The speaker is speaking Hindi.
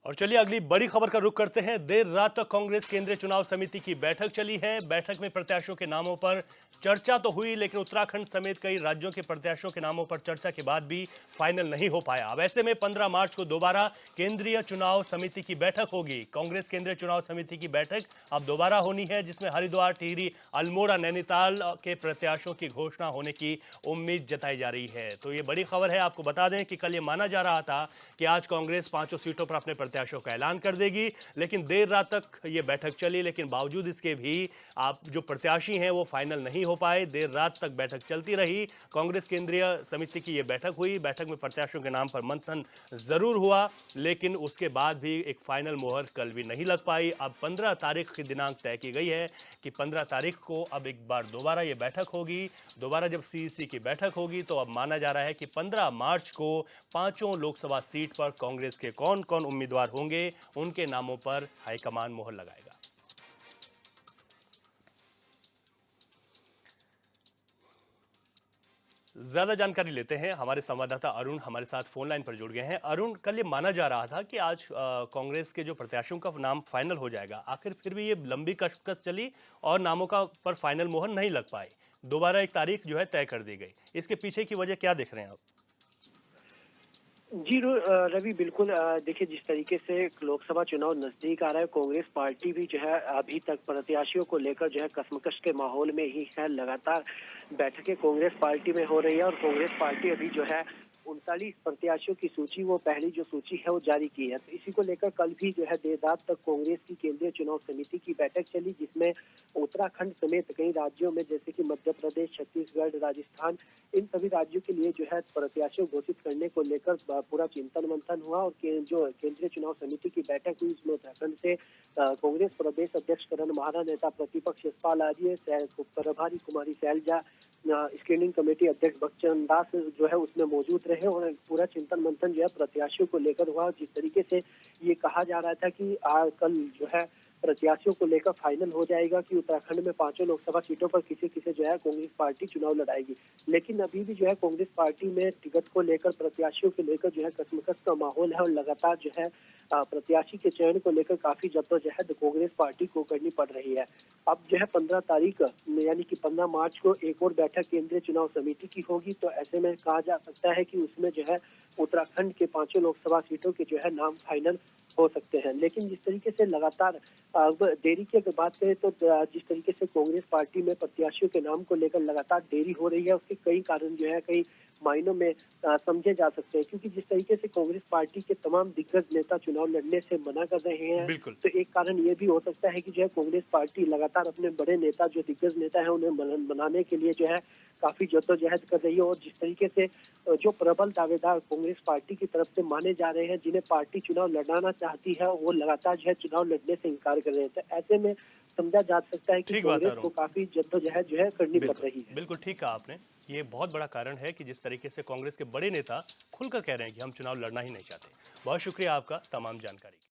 और चलिए अगली बड़ी खबर का रुख करते हैं। देर रात तक कांग्रेस केंद्रीय चुनाव समिति की बैठक चली है। बैठक में प्रत्याशियों के नामों पर चर्चा तो हुई, लेकिन उत्तराखंड समेत कई राज्यों के प्रत्याशियों के नामों पर चर्चा के बाद भी फाइनल नहीं हो पाया। अब ऐसे में 15 मार्च को दोबारा केंद्रीय चुनाव समिति की बैठक होगी। कांग्रेस केंद्रीय चुनाव समिति की बैठक अब दोबारा होनी है, जिसमें हरिद्वार, टिहरी, अल्मोड़ा, नैनीताल के प्रत्याशियों की घोषणा होने की उम्मीद जताई जा रही है। तो ये बड़ी खबर है। आपको बता दें कि कल ये माना जा रहा था कि आज कांग्रेस 5 सीटों पर अपने प्रत्याशियों का ऐलान कर देगी, लेकिन देर रात तक ये बैठक चली। लेकिन बावजूद इसके भी आप जो प्रत्याशी हैं वो फाइनल नहीं हो पाए। देर रात तक बैठक चलती रही। कांग्रेस केंद्रीय समिति की ये बैठक हुई। बैठक में प्रत्याशियों के नाम पर मंथन जरूर हुआ, लेकिन उसके बाद भी एक फाइनल मोहर कल भी नहीं लग पाई। अब 15 तारीख की दिनांक तय की गई है कि 15 तारीख को अब एक बार दोबारा ये बैठक होगी। दोबारा जब सीईसी की बैठक होगी तो अब माना जा रहा है कि 15 मार्च को पांचों लोकसभा सीट पर कांग्रेस के कौन कौन उम्मीदवार होंगे, उनके नामों पर हाईकमान मोहर लगाएगा। ज्यादा जानकारी लेते हैं। हमारे संवाददाता अरुण हमारे साथ फोन लाइन पर जुड़ गए हैं। अरुण, कल ये माना जा रहा था कि आज कांग्रेस के जो प्रत्याशियों का नाम फाइनल हो जाएगा, आखिर फिर भी ये लंबी कशमकश चली और नामों का पर फाइनल मोहर नहीं लग पाई। दोबारा एक तारीख जो है तय कर दी गई। इसके पीछे की वजह क्या देख रहे हैं आप? जी रवि, बिल्कुल। देखिए, जिस तरीके से लोकसभा चुनाव नजदीक आ रहा है, कांग्रेस पार्टी भी जो है अभी तक प्रत्याशियों को लेकर जो है कसमकश के माहौल में ही है। लगातार बैठकें कांग्रेस पार्टी में हो रही है और कांग्रेस पार्टी अभी जो है 39 प्रत्याशियों की सूची, वो पहली जो सूची है वो जारी की है। तो इसी को लेकर कल भी जो है देर रात तक कांग्रेस की केंद्रीय चुनाव समिति की बैठक चली, जिसमें उत्तराखंड समेत कई राज्यों में, जैसे कि मध्य प्रदेश, छत्तीसगढ़, राजस्थान, इन सभी राज्यों के लिए जो है प्रत्याशियों घोषित करने को लेकर पूरा चिंतन मंथन हुआ। और जो केंद्रीय चुनाव समिति की बैठक हुई, उसमें उत्तराखंड से कांग्रेस प्रदेश अध्यक्ष करण माहरा, नेता प्रतिपक्ष यशपाल आर्य, प्रभारी कुमारी शैलजा, स्क्रीनिंग कमेटी अध्यक्ष भक्तचरण दास जो है उसमें मौजूद रहे और पूरा चिंतन मंथन जो है प्रत्याशियों को लेकर हुआ। जिस तरीके से ये कहा जा रहा था कि कल जो है प्रत्याशियों को लेकर फाइनल हो जाएगा कि उत्तराखंड में पांचों लोकसभा सीटों पर किसी किसी जो है कांग्रेस पार्टी चुनाव लड़ाएगी, लेकिन अभी भी जो है कांग्रेस पार्टी में टिकट को लेकर, प्रत्याशियों को लेकर जो है कसमकस का माहौल है और लगातार जो है प्रत्याशी के चयन को लेकर काफी जद्दोजहद कांग्रेस पार्टी को करनी पड़ रही है। अब जो है 15 तारीख यानी कि 15 मार्च को एक और बैठक केंद्रीय चुनाव समिति की होगी। तो ऐसे में कहा जा सकता है कि उसमें जो है उत्तराखंड के पांचों लोकसभा सीटों के जो है नाम फाइनल हो सकते हैं। लेकिन जिस तरीके से लगातार अब देरी की अगर बात करें तो जिस तरीके से कांग्रेस पार्टी में प्रत्याशियों के नाम को लेकर लगातार देरी हो रही है, उसके कई कारण जो है कई मायनों में समझे जा सकते हैं। क्योंकि जिस तरीके से कांग्रेस पार्टी के तमाम दिग्गज नेता चुनाव लड़ने से मना कर रहे हैं, तो एक कारण ये भी हो सकता है कि जो है कांग्रेस पार्टी लगातार अपने बड़े नेता, जो दिग्गज नेता है, उन्हें मनाने के लिए जो है काफी जद्दोजहद कर रही है। और जिस तरीके से जो प्रबल दावेदार कांग्रेस पार्टी की तरफ से माने जा रहे हैं, जिन्हें पार्टी चुनाव लड़ाना चाहती है, वो लगातार जो है चुनाव लड़ने से इनकार कर रहे हैं। तो ऐसे में समझा जा सकता है कि कांग्रेस को काफी जद्दोजहद जो है करनी पड़ रही है। बिल्कुल ठीक कहा आपने। ये बहुत बड़ा कारण है कि जिस तरीके से कांग्रेस के बड़े नेता खुलकर कह रहे हैं कि हम चुनाव लड़ना ही नहीं चाहते। बहुत शुक्रिया आपका तमाम जानकारी।